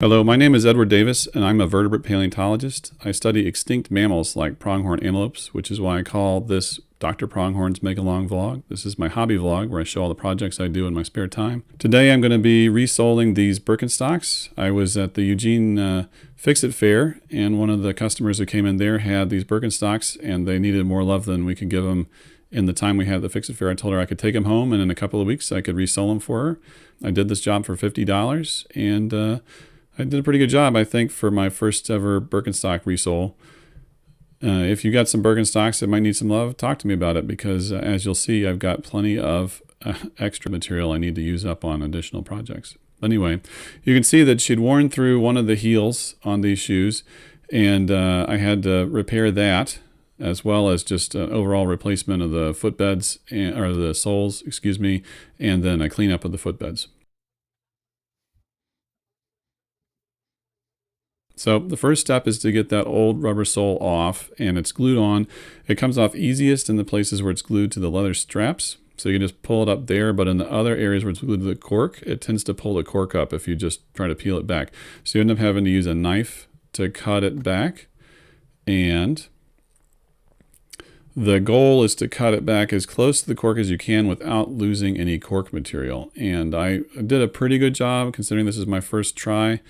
Hello, my name is Edward Davis, and I'm a vertebrate paleontologist. I study extinct mammals like pronghorn antelopes, which is why I call this Dr. Pronghorn's Make a Long Vlog. This is my hobby vlog where I show all the projects I do in my spare time. Today I'm going to be resoling these Birkenstocks. I was at the Eugene Fix-It Fair, and one of the customers who came in there had these Birkenstocks, and they needed more love than we could give them in the time we had the Fix-It Fair. I told her I could take them home, and in a couple of weeks I could resole them for her. I did this job for $50, and I did a pretty good job, I think, for my first ever Birkenstock resole. If you got some Birkenstocks that might need some love, talk to me about it, because as you'll see, I've got plenty of extra material I need to use up on additional projects. Anyway, you can see that she'd worn through one of the heels on these shoes, and I had to repair that, as well as just an overall replacement of the footbeds, or the soles, excuse me, and then a cleanup of the footbeds. So the first step is to get that old rubber sole off, and it's glued on. It comes off easiest in the places where it's glued to the leather straps. So you can just pull it up there, but in the other areas where it's glued to the cork, it tends to pull the cork up if you just try to peel it back. So you end up having to use a knife to cut it back. And the goal is to cut it back as close to the cork as you can without losing any cork material. And I did a pretty good job considering this is my first try,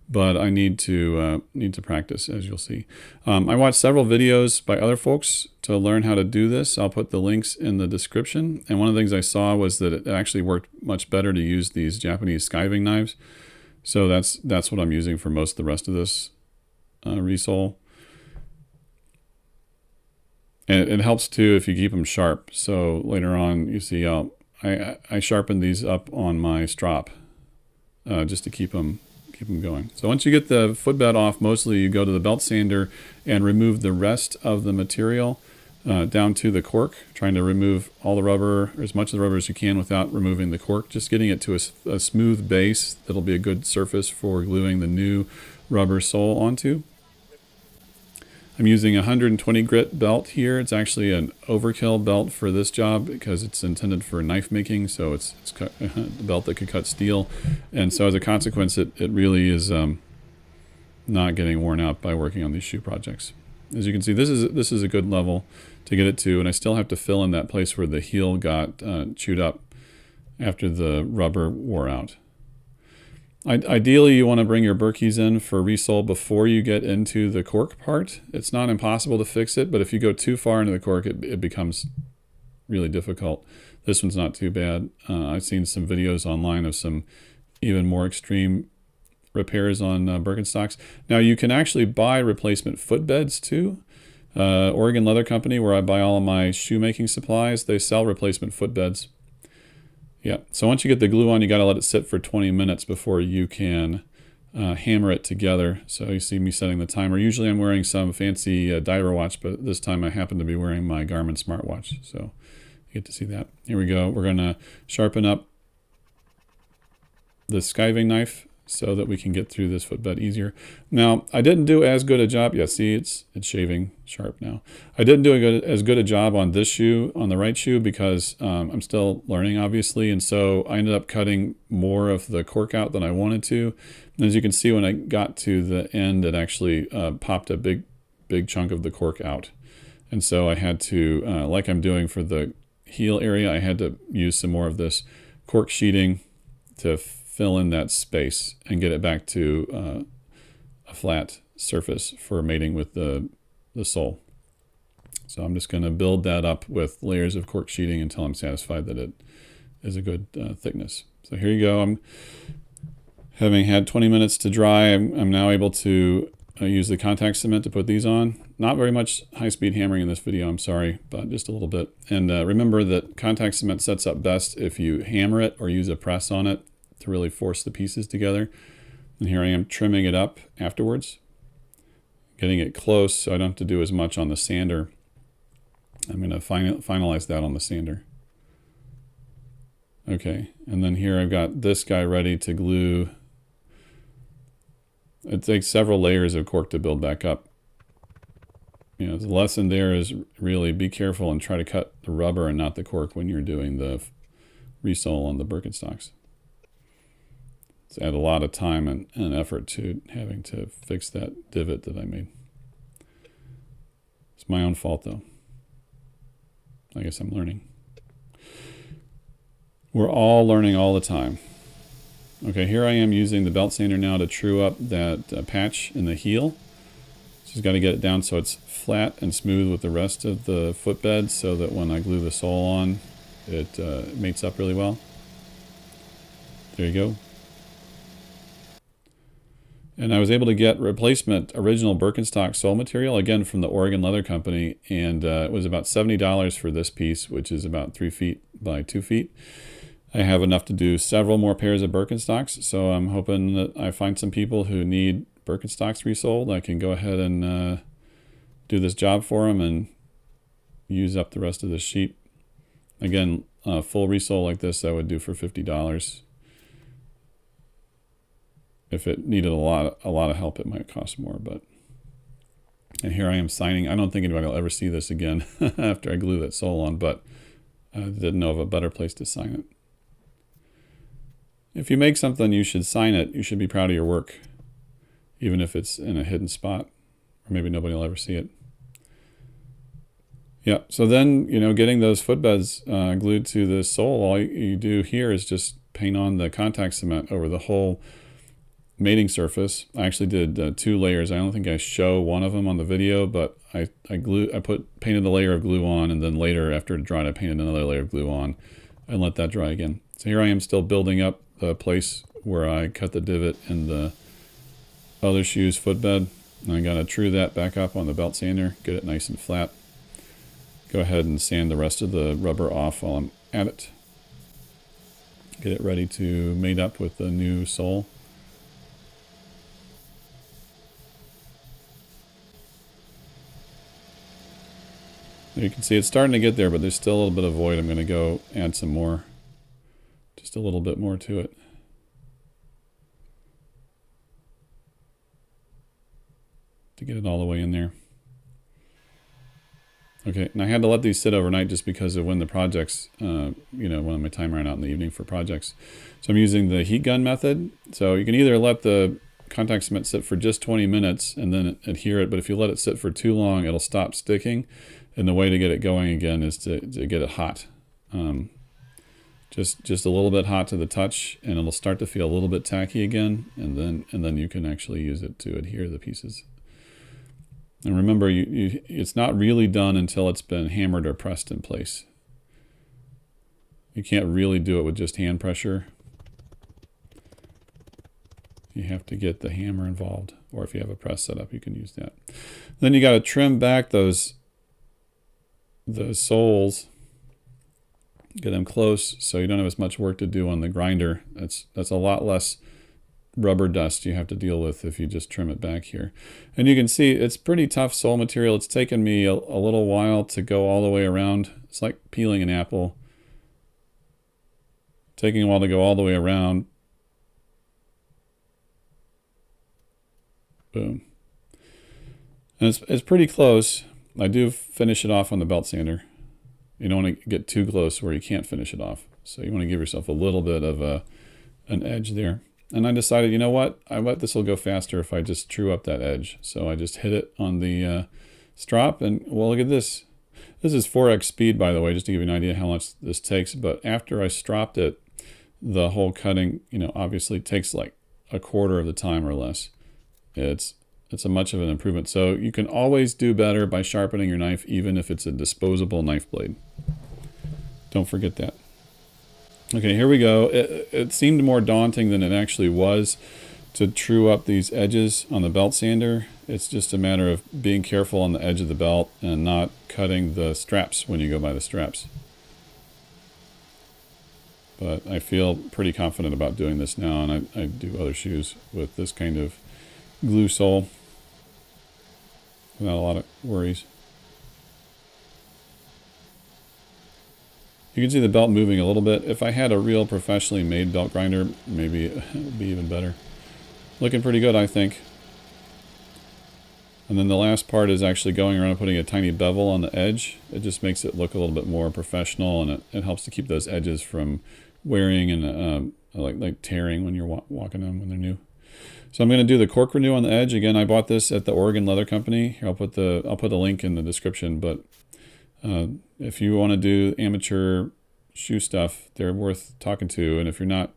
but I need to practice, as you'll see. I watched several videos by other folks to learn how to do this. I'll put the links in the description. And one of the things I saw was that it actually worked much better to use these Japanese skiving knives. So that's what I'm using for most of the rest of this resole. And it helps too if you keep them sharp. So later on, you see, I sharpen these up on my strop just to keep them going. So once you get the footbed off, mostly you go to the belt sander and remove the rest of the material down to the cork, trying to remove all the rubber, or as much of the rubber as you can without removing the cork, just getting it to a smooth base that'll be a good surface for gluing the new rubber sole onto. I'm using a 120 grit belt here. It's actually an overkill belt for this job because it's intended for knife making, so it's a belt that could cut steel. And so as a consequence, it really is not getting worn out by working on these shoe projects. As you can see, this is a good level to get it to, and I still have to fill in that place where the heel got chewed up after the rubber wore out. Ideally, you want to bring your Birkies in for resole before you get into the cork part. It's not impossible to fix it, but if you go too far into the cork, it becomes really difficult. This one's not too bad. I've seen some videos online of some even more extreme repairs on Birkenstocks. Now, you can actually buy replacement footbeds too. Oregon Leather Company, where I buy all of my shoemaking supplies, they sell replacement footbeds. Yeah, so once you get the glue on, you got to let it sit for 20 minutes before you can hammer it together. So you see me setting the timer. Usually I'm wearing some fancy diver watch, but this time I happen to be wearing my Garmin smartwatch. So you get to see that. Here we go. We're going to sharpen up the skiving knife so that we can get through this footbed easier. Now, I didn't do as good a job. Yeah, see, it's shaving sharp now. I didn't do as good a job on this shoe, on the right shoe, because I'm still learning, obviously. And so I ended up cutting more of the cork out than I wanted to. And as you can see, when I got to the end, it actually popped a big chunk of the cork out. And so I had to, like I'm doing for the heel area, I had to use some more of this cork sheeting to fill in that space and get it back to a flat surface for mating with the sole. So I'm just going to build that up with layers of cork sheeting until I'm satisfied that it is a good thickness. So here you go. I'm having had 20 minutes to dry. I'm now able to use the contact cement to put these on. Not very much high-speed hammering in this video, I'm sorry, but just a little bit. And remember that contact cement sets up best if you hammer it or use a press on it to really force the pieces together. And here I am trimming it up afterwards, getting it close so I don't have to do as much on the sander. I'm going to finalize that on the sander. Okay, and then here I've got this guy ready to glue. It takes several layers of cork to build back up. You know, the lesson there is really be careful and try to cut the rubber and not the cork when you're doing the resole on the Birkenstocks. So add a lot of time and effort to having to fix that divot that I made. It's my own fault though. I guess I'm learning. We're all learning all the time. Okay, here I am using the belt sander now to true up that patch in the heel. Just got to get it down so it's flat and smooth with the rest of the footbed so that when I glue the sole on, it mates up really well. There you go. And I was able to get replacement original Birkenstock sole material, again from the Oregon Leather Company, and it was about $70 for this piece, which is about 3 feet by 2 feet. I have enough to do several more pairs of Birkenstocks, so I'm hoping that I find some people who need Birkenstocks resoled. I can go ahead and do this job for them and use up the rest of this sheet. Again, a full resole like this I would do for $50. If it needed a lot of help, it might cost more. But and here I am signing. I don't think anybody will ever see this again after I glue that sole on, but I didn't know of a better place to sign it. If you make something, you should sign it. You should be proud of your work, even if it's in a hidden spot, or maybe nobody will ever see it. Yeah, so then, you know, getting those footbeds glued to the sole, all you do here is just paint on the contact cement over the whole mating surface. I actually did 2 layers. I don't think I show one of them on the video, but I painted a layer of glue on, and then later after it dried, I painted another layer of glue on and let that dry again. So here I am still building up the place where I cut the divot in the other shoe's footbed. And I gotta true that back up on the belt sander, get it nice and flat. Go ahead and sand the rest of the rubber off while I'm at it. Get it ready to mate up with the new sole. You can see it's starting to get there, but there's still a little bit of void. I'm going to go add some more, just a little bit more to it. To get it all the way in there. Okay, and I had to let these sit overnight just because of when the projects, you know, when my time ran out in the evening for projects. So I'm using the heat gun method. So you can either let the contact cement sit for just 20 minutes and then adhere it, but if you let it sit for too long, it'll stop sticking. And the way to get it going again is to get it hot. Just a little bit hot to the touch, and it'll start to feel a little bit tacky again, and then you can actually use it to adhere the pieces. And remember, it's not really done until it's been hammered or pressed in place. You can't really do it with just hand pressure. You have to get the hammer involved, or if you have a press set up, you can use that. Then you got to trim back those soles, get them close so you don't have as much work to do on the grinder. That's a lot less rubber dust you have to deal with if you just trim it back here. And you can see it's pretty tough sole material. It's taken me a little while to go all the way around. It's like peeling an apple. Taking a while to go all the way around. Boom. And it's pretty close. I do finish it off on the belt sander. You don't want to get too close where you can't finish it off. So you want to give yourself a little bit of an edge there. And I decided, you know what? I bet this will go faster if I just true up that edge. So I just hit it on the strop, and well, look at this. This is 4x speed, by the way, just to give you an idea how much this takes. But after I stropped it, the whole cutting, you know, obviously takes like a quarter of the time or less. It's a much of an improvement. So you can always do better by sharpening your knife, even if it's a disposable knife blade. Don't forget that. Okay, here we go. It seemed more daunting than it actually was to true up these edges on the belt sander. It's just a matter of being careful on the edge of the belt and not cutting the straps when you go by the straps. But I feel pretty confident about doing this now, and I do other shoes with this kind of glue sole without a lot of worries. You can see the belt moving a little bit. If I had a real professionally made belt grinder, maybe it would be even better. Looking pretty good, I think. And then the last part is actually going around and putting a tiny bevel on the edge. It just makes it look a little bit more professional, and it helps to keep those edges from wearing and like tearing when you're walking them when they're new. So I'm going to do the cork renew on the edge. Again, I bought this at the Oregon Leather Company. Here, I'll put the link in the description. But if you want to do amateur shoe stuff, they're worth talking to. And if you're not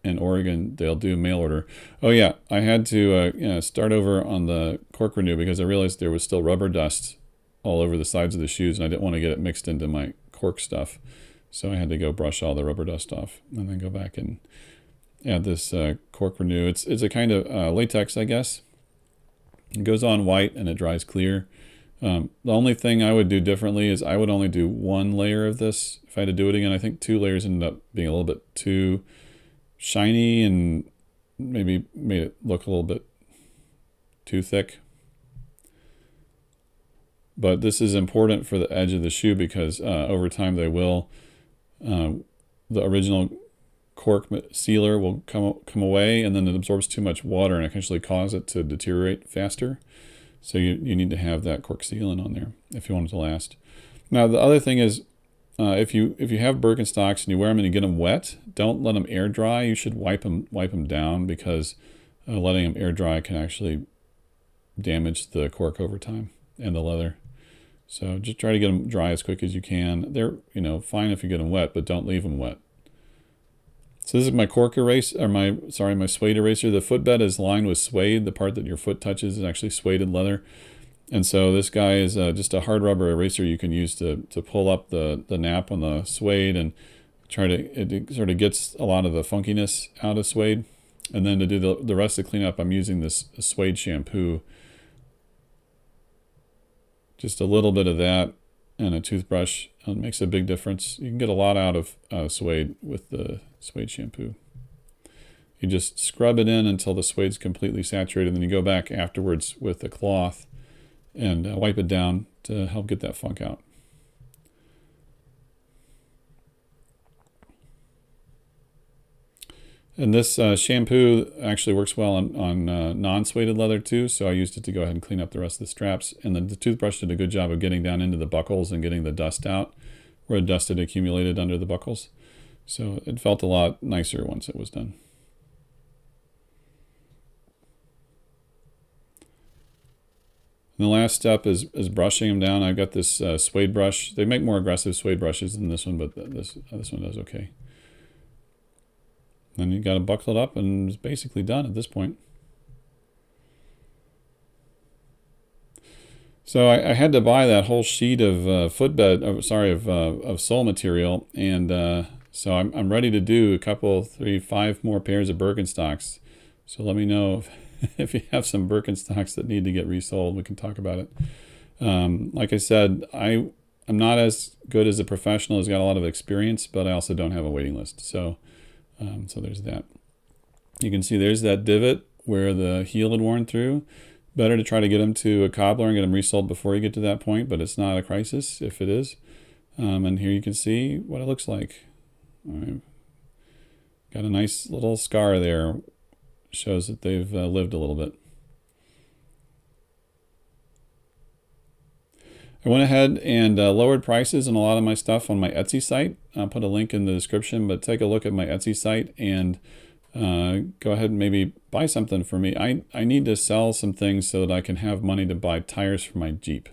in Oregon, they'll do mail order. Oh yeah, I had to start over on the cork renew because I realized there was still rubber dust all over the sides of the shoes, and I didn't want to get it mixed into my cork stuff. So I had to go brush all the rubber dust off and then go back and add this cork renew. It's a kind of latex, I guess. It goes on white and it dries clear. The only thing I would do differently is I would only do one layer of this if I had to do it again. I think 2 layers ended up being a little bit too shiny and maybe made it look a little bit too thick. But this is important for the edge of the shoe because over time they will, the original cork sealer will come away, and then it absorbs too much water and it can actually cause it to deteriorate faster. So you need to have that cork sealant on there if you want it to last. Now the other thing is, if you have Birkenstocks and you wear them and you get them wet, don't let them air dry. You should wipe them down because letting them air dry can actually damage the cork over time and the leather. So just try to get them dry as quick as you can. They're fine if you get them wet, but don't leave them wet. So this is my cork eraser, or my suede eraser. The footbed is lined with suede. The part that your foot touches is actually suede leather. And so this guy is just a hard rubber eraser you can use to pull up the nap on the suede and it sort of gets a lot of the funkiness out of suede. And then to do the rest of the cleanup, I'm using this suede shampoo. Just a little bit of that and a toothbrush. It makes a big difference. You can get a lot out of suede with the suede shampoo. You just scrub it in until the suede's completely saturated, and then you go back afterwards with a cloth and wipe it down to help get that funk out. And this shampoo actually works well on non-sueded leather too, so I used it to go ahead and clean up the rest of the straps. And then the toothbrush did a good job of getting down into the buckles and getting the dust out where the dust had accumulated under the buckles. So it felt a lot nicer once it was done. And the last step is brushing them down. I've got this suede brush. They make more aggressive suede brushes than this one, but this one does okay. Then you got to buckle it up and it's basically done at this point. So I had to buy that whole sheet of of sole material, and so I'm ready to do 5 more pairs of Birkenstocks. So let me know if you have some Birkenstocks that need to get resoled. We can talk about it. Like I said, I'm not as good as a professional who's got a lot of experience, but I also don't have a waiting list. So there's that. You can see there's that divot where the heel had worn through. Better to try to get them to a cobbler and get them resoled before you get to that point, but it's not a crisis if it is. And here you can see what it looks like. I've got a nice little scar there. Shows that they've lived a little bit. I went ahead and lowered prices on a lot of my stuff on my Etsy site. I'll put a link in the description, but take a look at my Etsy site and go ahead and maybe buy something for me. I need to sell some things so that I can have money to buy tires for my Jeep.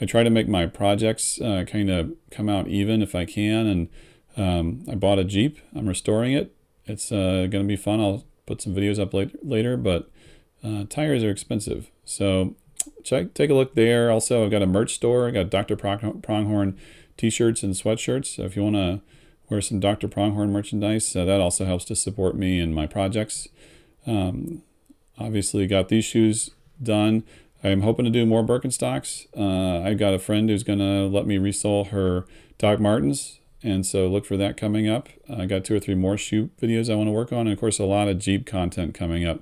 I try to make my projects kind of come out even if I can, and I bought a Jeep. I'm restoring it. It's going to be fun. I'll put some videos up later, but tires are expensive. So take a look there. Also, I've got a merch store. I got Dr. Pronghorn t-shirts and sweatshirts. So if you want to wear some Dr. Pronghorn merchandise, that also helps to support me and my projects. Obviously, got these shoes done. I'm hoping to do more Birkenstocks. I've got a friend who's going to let me resole her Doc Martens, and so look for that coming up. I got 2 or 3 more shoe videos I want to work on, and of course a lot of Jeep content coming up.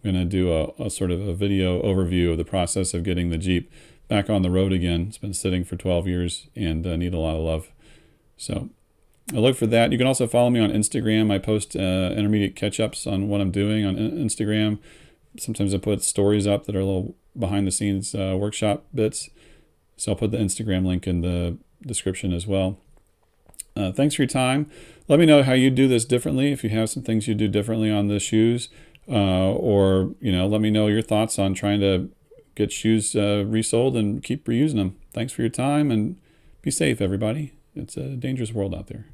I'm going to do a sort of a video overview of the process of getting the Jeep back on the road again. It's been sitting for 12 years and need a lot of love. So I look for that. You can also follow me on Instagram. I post intermediate catch-ups on what I'm doing on Instagram. Sometimes I put stories up that are a little behind-the-scenes workshop bits. So I'll put the Instagram link in the description as well. Thanks for your time. Let me know how you do this differently. If you have some things you do differently on the shoes, or let me know your thoughts on trying to get shoes resold and keep reusing them. Thanks for your time, and be safe, everybody. It's a dangerous world out there.